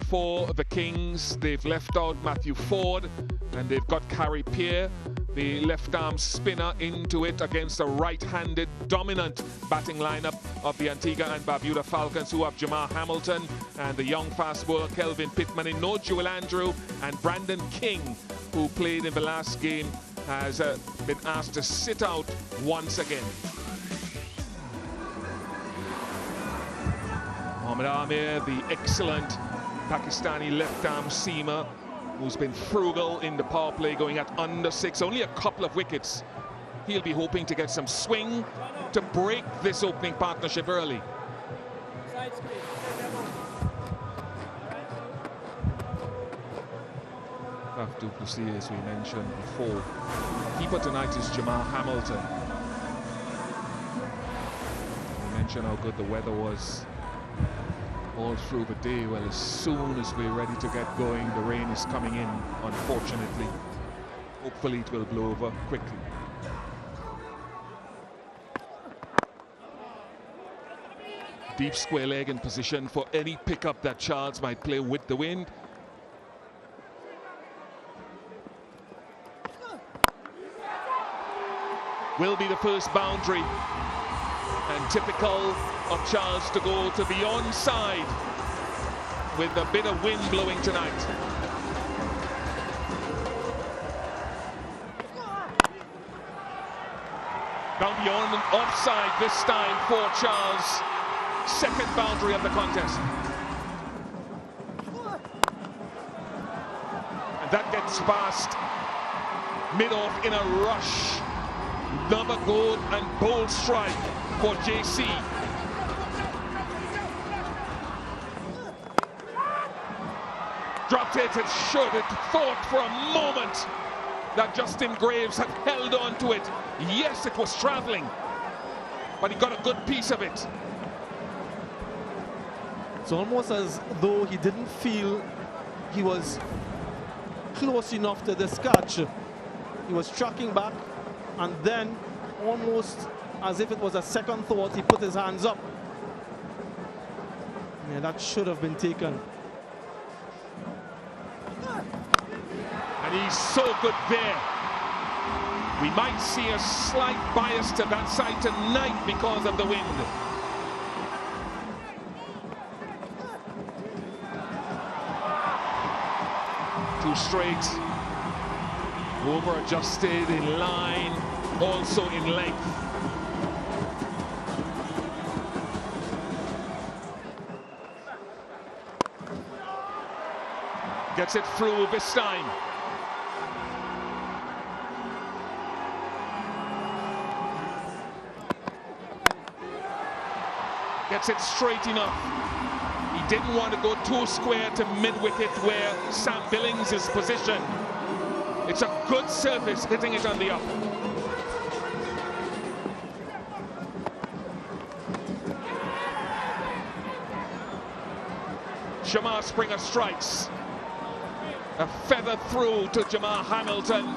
for the Kings. They've left out Matthew Ford and they've got Carrie Pierre, the left-arm spinner, into it against a right-handed dominant batting lineup of the Antigua and Barbuda Falcons, who have Jamar Hamilton and the young fast bowler Kelvin Pittman. In no Joel Andrew, and Brandon King, who played in the last game, has been asked to sit out once again. Mohammad Amir, the excellent Pakistani left-arm seamer, who's been frugal in the power play, going at under 6, only a couple of wickets. He'll be hoping to get some swing to break this opening partnership early. Faf du Plessis, as we mentioned before. Keeper tonight is Jamar Hamilton. We mentioned how good the weather was all through the day. Well, as soon as we're ready to get going, the rain is coming in, unfortunately. Hopefully it will blow over quickly. Deep square leg in position for any pickup that Charles might play with the wind. Will be the first boundary, and typical of Charles to go to the onside with a bit of wind blowing tonight. Down beyond offside this time for Charles. Second boundary of the contest. And that gets past mid-off in a rush. Another good and bold strike for JC. Dropped it, it should. It thought for a moment that Justin Graves had held on to it. Yes, it was traveling, but he got a good piece of it. It's almost as though he didn't feel he was close enough to this catch. He was tracking back, and then almost as if it was a second thought, he put his hands up. Yeah, that should have been taken. And he's so good there. We might see a slight bias to that side tonight because of the wind. Too straight. Over adjusted, in line, also in length. Gets it through this time. Gets it straight enough. He didn't want to go too square to mid-wicket where Sam Billings is positioned. It's a good surface, hitting it on the up. Shamar Springer strikes. A feather through to Jamar Hamilton.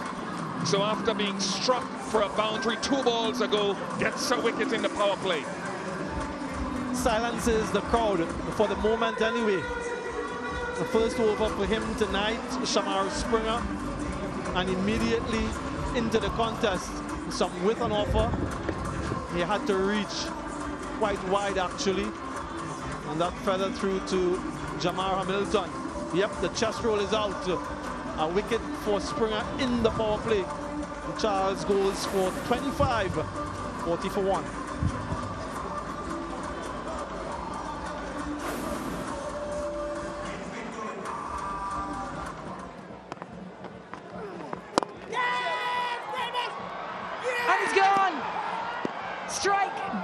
So after being struck for a boundary 2 balls ago, gets a wicket in the power play. Silences the crowd for the moment anyway. The first over for him tonight, Shamar Springer, and immediately into the contest. Some with an offer. He had to reach quite wide actually, and that feathered through to Jamar Hamilton. Yep, the chest roll is out. A wicket for Springer in the power play. Charles goes for 25, 40 for 1.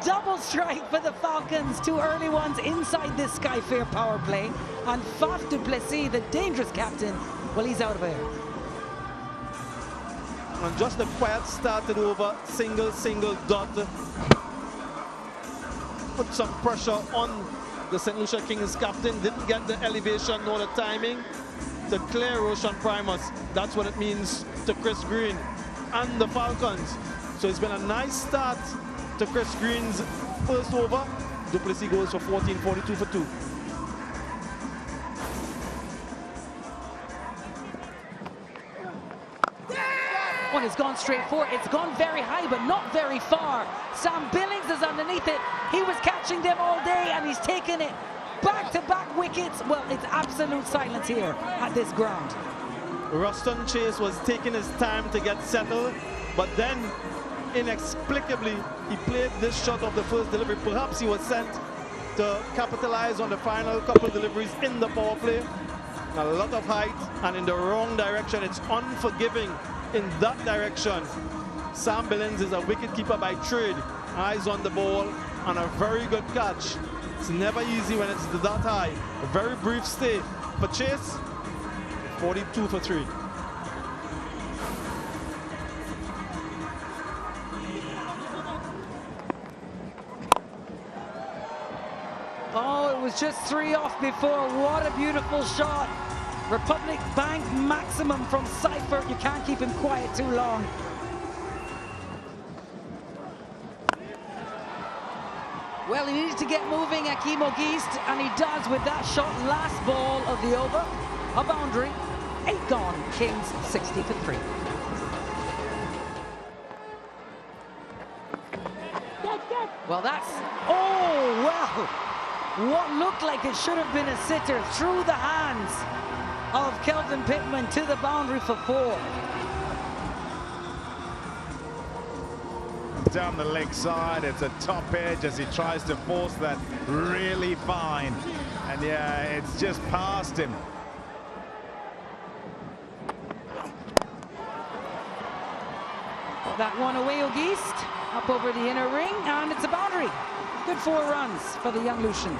Double strike for the Falcons. 2 early ones inside this Sky Fair power play. And Faf du Plessis, the dangerous captain, well, he's out of air. And just a quiet started over, single dot. Put some pressure on the St. Lucia Kings captain. Didn't get the elevation nor the timing to clear Roshan Primus. That's what it means to Chris Green and the Falcons. So it's been a nice start to Chris Green's first over. Du Plessis goes for 14, 42 for 2. one has gone straight for it. It's gone very high, but not very far. Sam Billings is underneath it. He was catching them all day, and he's taken it back-to-back wickets. Well, it's absolute silence here at this ground. Ruston Chase was taking his time to get settled, but then inexplicably he played this shot of the first delivery. Perhaps he was sent to capitalize on the final couple deliveries in the power play. A lot of height and in the wrong direction. It's unforgiving in that direction. Sam Billings is a wicketkeeper by trade. Eyes on the ball and a very good catch. It's never easy when it's that high. A very brief stay for Chase. 42 for 3. Oh, it was just 3 off before. What a beautiful shot. Republic Bank maximum from Seifert. You can't keep him quiet too long. Well, he needed to get moving, Akeem Ogist, and he does with that shot. Last ball of the over. A boundary. 8 gone. Kings 60 for 3. Well, that's... Oh, well. What looked like it should have been a sitter through the hands of Kelvin Pittman to the boundary for 4. Down the leg side, it's a top edge as he tries to force that really fine. And yeah, it's just past him. That one away, Ogist, up over the inner ring, and it's a boundary. Good 4 runs for the young Lucian.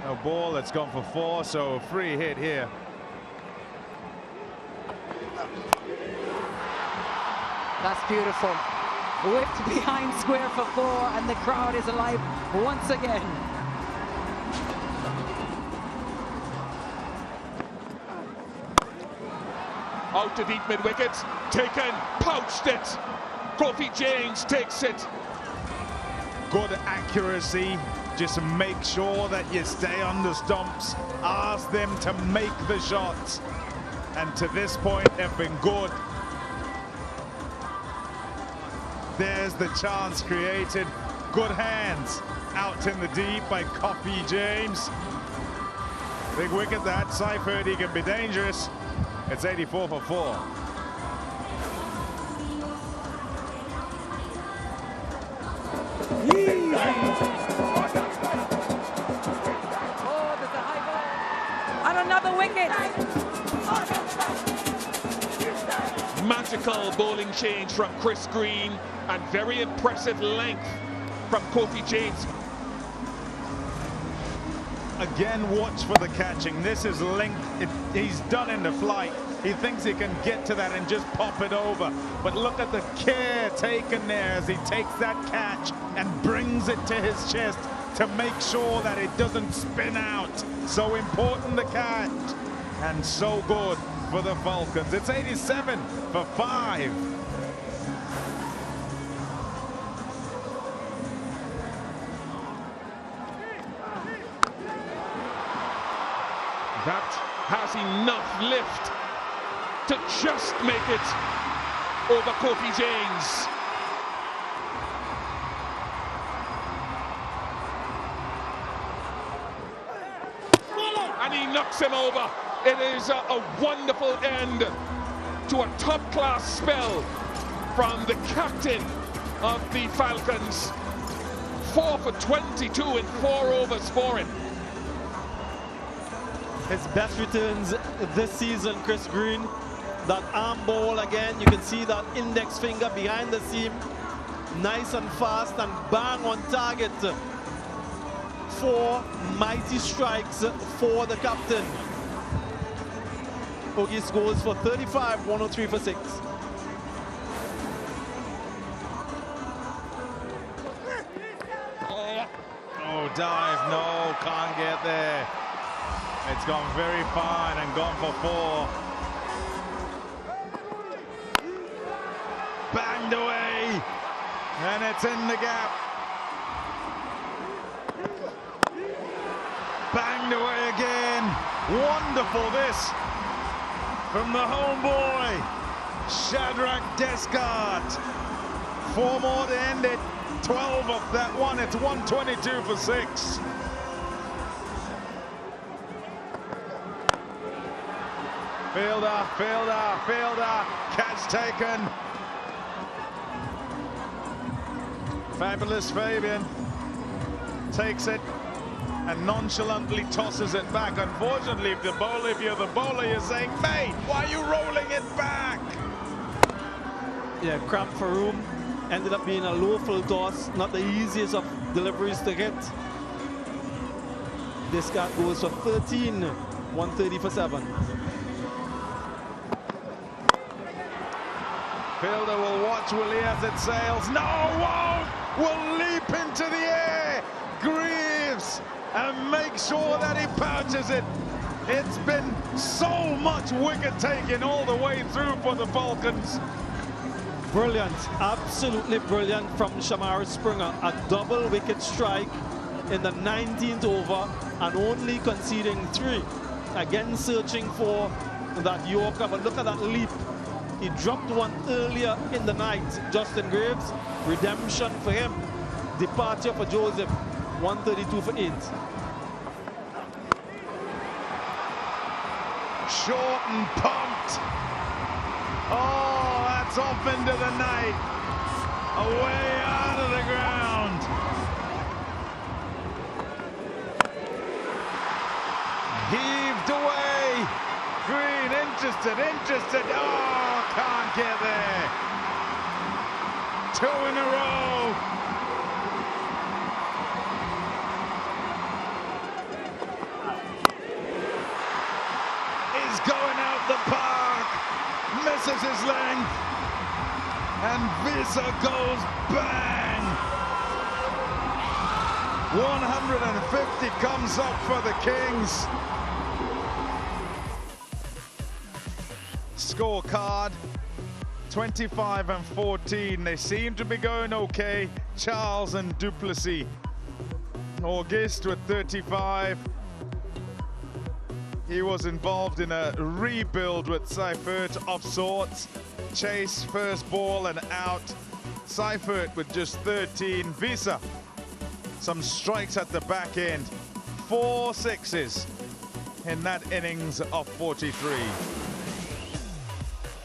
No ball, that's gone for 4, so free hit here. That's beautiful. Whipped behind square for 4, and the crowd is alive once again. Out to deep mid-wicket, taken, pouched it. Kofi James takes it. Good accuracy. Just make sure that you stay on the stumps. Ask them to make the shots. And to this point, they've been good. There's the chance created. Good hands out in the deep by Kofi James. Big wicket that. Seifert, he can be dangerous. It's 84 for 4. Oh, there's a high ball. And another wicket. Magical bowling change from Chris Green and very impressive length from Kofi James. Again, watch for the catching. This is length. He's done in the flight. He thinks he can get to that and just pop it over. But look at the care taken there as he takes that catch and brings it to his chest to make sure that it doesn't spin out. So important, the catch. And so good for the Falcons. It's 87 for 5. That has enough lift to just make it over Kofi James. And he knocks him over. It is a wonderful end to a top-class spell from the captain of the Falcons. 4 for 22 in 4 overs for him. His best returns this season, Chris Green. That arm ball again, you can see that index finger behind the seam. Nice and fast and bang on target. 4 mighty strikes for the captain. Ogist goes for 35, 103 for 6. Oh, dive, no, can't get there. It's gone very fine and gone for 4. Banged away, and it's in the gap. Banged away again. Wonderful this from the homeboy. Shadrach Descartes. 4 more to end it. 12 of that one. It's 122 for 6. Fielder, fielder, fielder. Catch taken. Fabulous Fabian takes it and nonchalantly tosses it back. Unfortunately, if you're the bowler, you're saying, mate, why are you rolling it back? Yeah, cramp for room. Ended up being a low full toss. Not the easiest of deliveries to get. This guy goes for 13, 130 for 7. Fielder will watch, will he, as it sails? No, won't! Will leap into the air! Greaves! And make sure that he pouches it. It's been so much wicket taking all the way through for the Falcons. Brilliant, absolutely brilliant from Shamar Springer. A double wicket strike in the 19th over and only conceding 3. Again searching for that Yorker, but look at that leap. He dropped one earlier in the night. Justin Graves, redemption for him. Departure for Joseph, 132 for 8. Short and pumped. Oh, that's off into the night. Away out of the ground. Heaved away. Green, interested. Oh, can't get there. 2 in a row. Is going out the park. Misses his length. And Visa goes bang. 150 comes up for the Kings. Scorecard 25 and 14. They seem to be going okay. Charles and Duplessis. August with 35. He was involved in a rebuild with Seifert of sorts. Chase first ball and out. Seifert with just 13. Visa some strikes at the back end. 4 sixes in that innings of 43.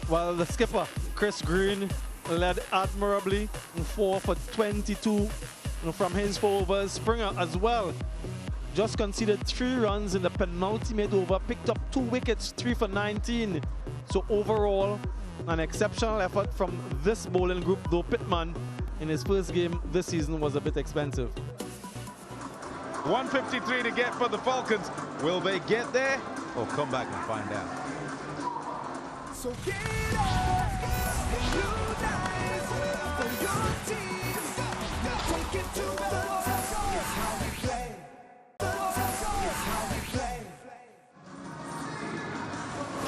Well, the skipper, Chris Green, led admirably, 4 for 22 from his 4 overs. Springer as well just conceded 3 runs in the penultimate over, picked up 2 wickets, 3 for 19. So overall, an exceptional effort from this bowling group, though Pittman in his first game this season was a bit expensive. 153 to get for the Falcons. Will they get there? Or come back and find out. So get up, unite for your team. Take it to the top. It's how we play. It's how we play.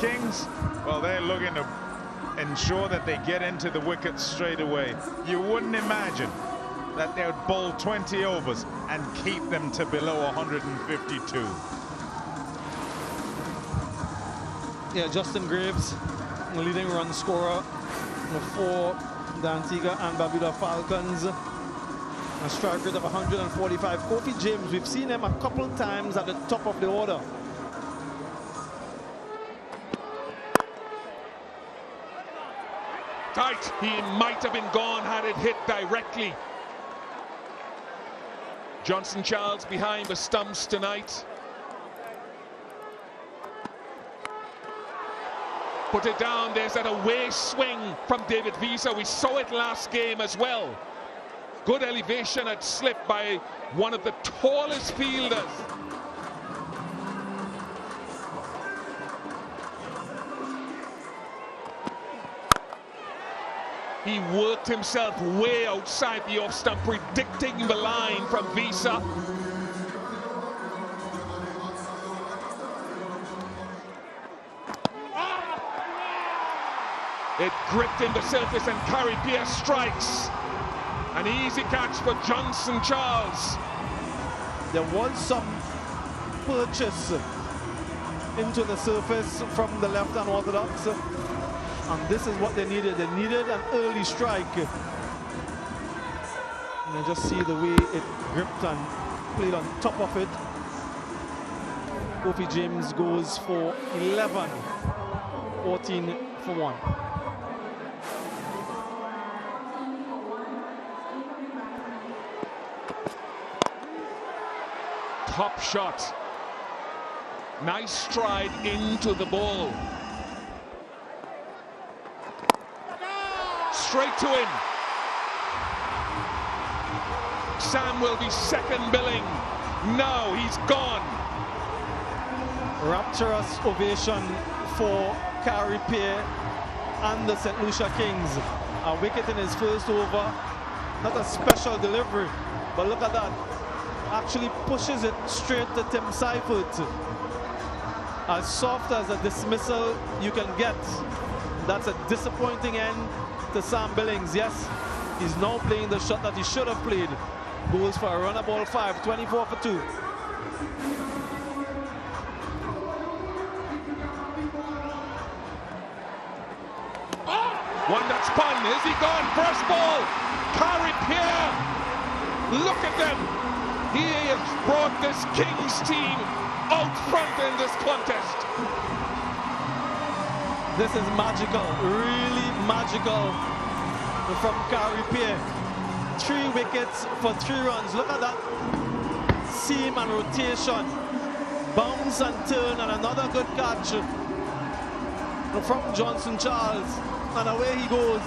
Kings, well, they're looking to ensure that they get into the wickets straight away. You wouldn't imagine that they would bowl 20 overs and keep them to below 152. Yeah, Justin Graves, leading run scorer for the Antigua and Barbuda Falcons. A strike rate of 145. Kofi James, we've seen him a couple times at the top of the order. Tight. He might have been gone had it hit directly. Johnson Charles behind the stumps tonight. Put it down. There's that away swing from David Visa. We saw it last game as well. Good elevation at slip by one of the tallest fielders. He worked himself way outside the off stump, predicting the line from Visa. It gripped in the surface and Carey Pierce strikes. An easy catch for Johnson Charles. There was some purchase into the surface from the left-hand orthodox. And this is what they needed. They needed an early strike. And you just see the way it gripped and played on top of it. Kofi James goes for 11, 14 for 1. Top shot. Nice stride into the ball. Straight to him. Sam will be second billing. No, he's gone. Rapturous ovation for Gary Pierre and the St. Lucia Kings. A wicket in his first over. Not a special delivery, but look at that. Actually pushes it straight to Tim Seifert. As soft as a dismissal you can get. That's a disappointing end to Sam Billings. Yes, he's now playing the shot that he should have played. Goes for a run of ball 5, 24 for 2. One that's spun. Is he gone? First ball. Gary Pierre. Look at them. He has brought this Kings team out front in this contest. This is magical, really magical from Gary Pierre. 3 wickets for 3 runs. Look at that seam and rotation. Bounce and turn, and another good catch from Johnson Charles. And away he goes.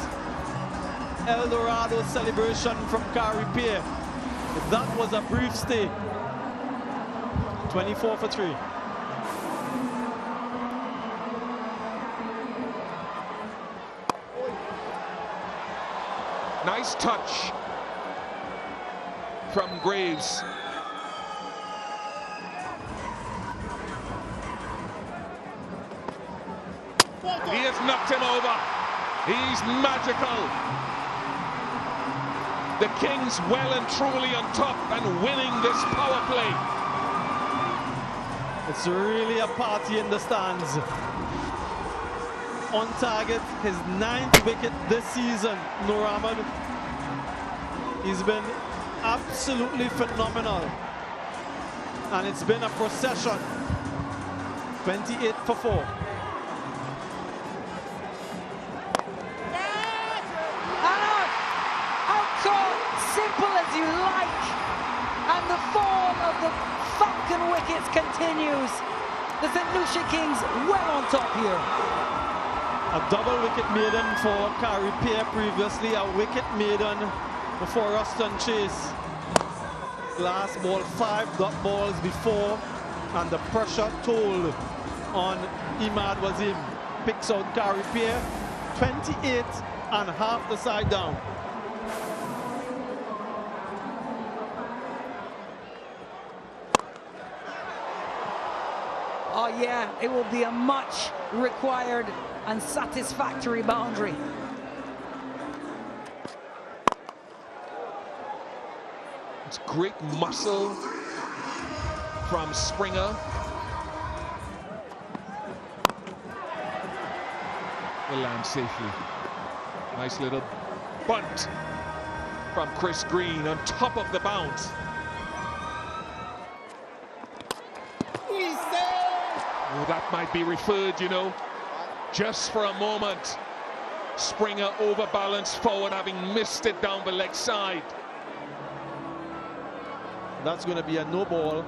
El Dorado celebration from Gary Pierre. That was a brief stay. 24 for 3. Nice touch from Graves. He has knocked him over. He's magical. The Kings well and truly on top and winning this power play. It's really a party in the stands. On target, his 9th wicket this season, Nur Ahmed. He's been absolutely phenomenal. And it's been a procession. 28 for 4. Simple as you like, and the fall of the Falcon wickets continues. The St. Lucia Kings well on top here. A double wicket maiden for Gary Pierre previously, a wicket maiden for Ruston Chase. Last ball, 5 dot balls before, and the pressure told on Imad Wazim. Picks out Gary Pierre, 28 and half the side down. Oh yeah, it will be a much required and satisfactory boundary. It's great muscle from Springer. Will land safely. Nice little bunt from Chris Green on top of the bounce. Oh, that might be referred, you know, just for a moment. Springer overbalanced forward, having missed it down the leg side. That's going to be a no ball.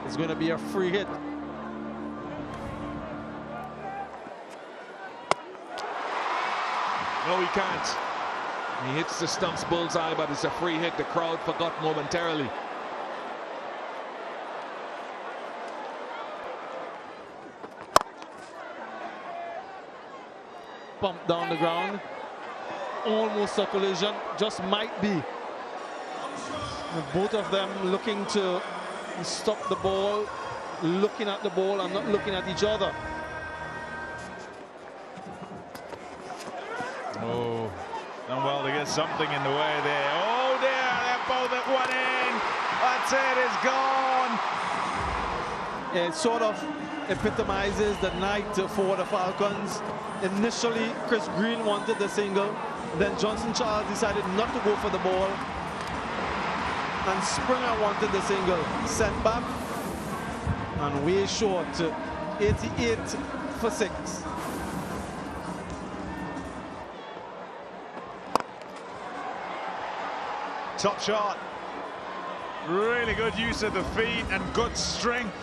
It's going to be a free hit. No, he can't. He hits the stumps bullseye, but it's a free hit. The crowd forgot momentarily. Bumped down the ground. Almost a collision. Just might be. Both of them looking to stop the ball, looking at the ball and not looking at each other. Oh, done well to get something in the way there. Oh dear, they're both at one end. That's it, it's gone. It sort of epitomizes the night for the Falcons. Initially, Chris Green wanted the single. Then Johnson Charles decided not to go for the ball. And Springer wanted the single. Sent back. And way short. 88 for 6. Top shot. Really good use of the feet and good strength.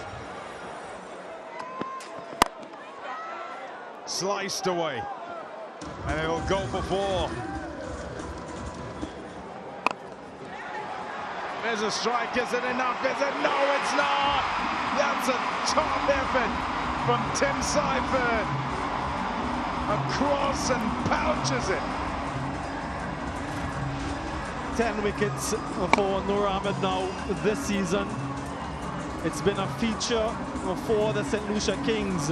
Sliced away. And it'll go for 4. There's a strike. Is it enough? Is it? No, it's not. That's a top effort from Tim Seifert. Across and pouches it. 10 wickets for Nur Ahmed now this season. It's been a feature for the St. Lucia Kings.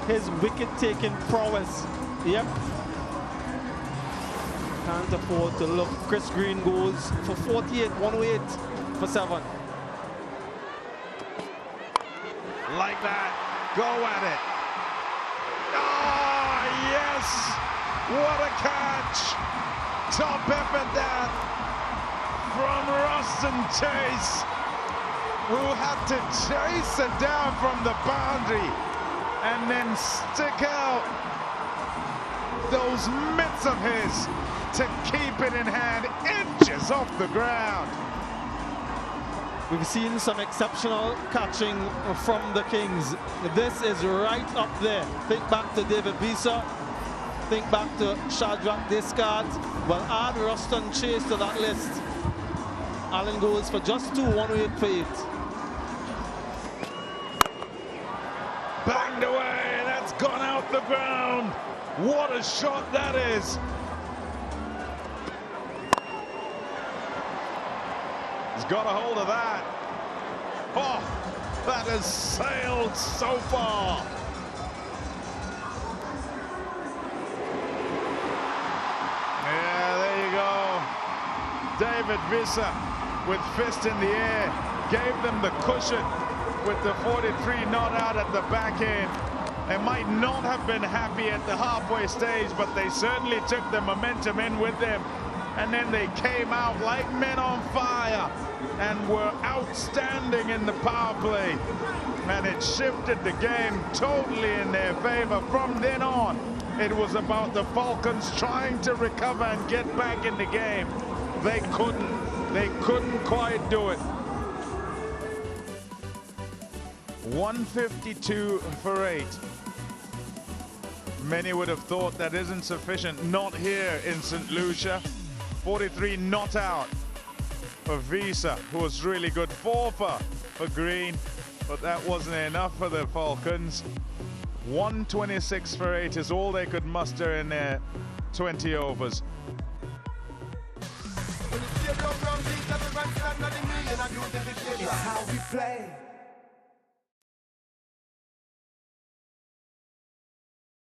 His wicket-taking prowess. Yep. Can't afford to look. Chris Green goes for 48, 108 for 7. Like that. Go at it. Oh, yes! What a catch! Top effort that from Ruston Chase, who had to chase it down from the boundary and then stick out those mitts of his to keep it in hand, inches off the ground. We've seen some exceptional catching from the Kings. This is right up there. Think back to David Bisa. Think back to Shadrach Discard. Well, add Ruston Chase to that list. Allen goes for just 2, 108 for 8. Banged away, that's gone out the ground. What a shot that is. He's got a hold of that. Oh, that has sailed so far. Yeah, there you go. David Visser with fist in the air, gave them the cushion with the 43 not out at the back end. They might not have been happy at the halfway stage, but they certainly took the momentum in with them. And then they came out like men on fire and were outstanding in the power play. And it shifted the game totally in their favor. From then on, it was about the Falcons trying to recover and get back in the game. They couldn't quite do it. 152 for 8. Many would have thought that isn't sufficient. Not here in St. Lucia. 43 not out for Visa, who was really good. 4 for Green, but that wasn't enough for the Falcons. 126 for 8 is all they could muster in their 20 overs. It's how we play.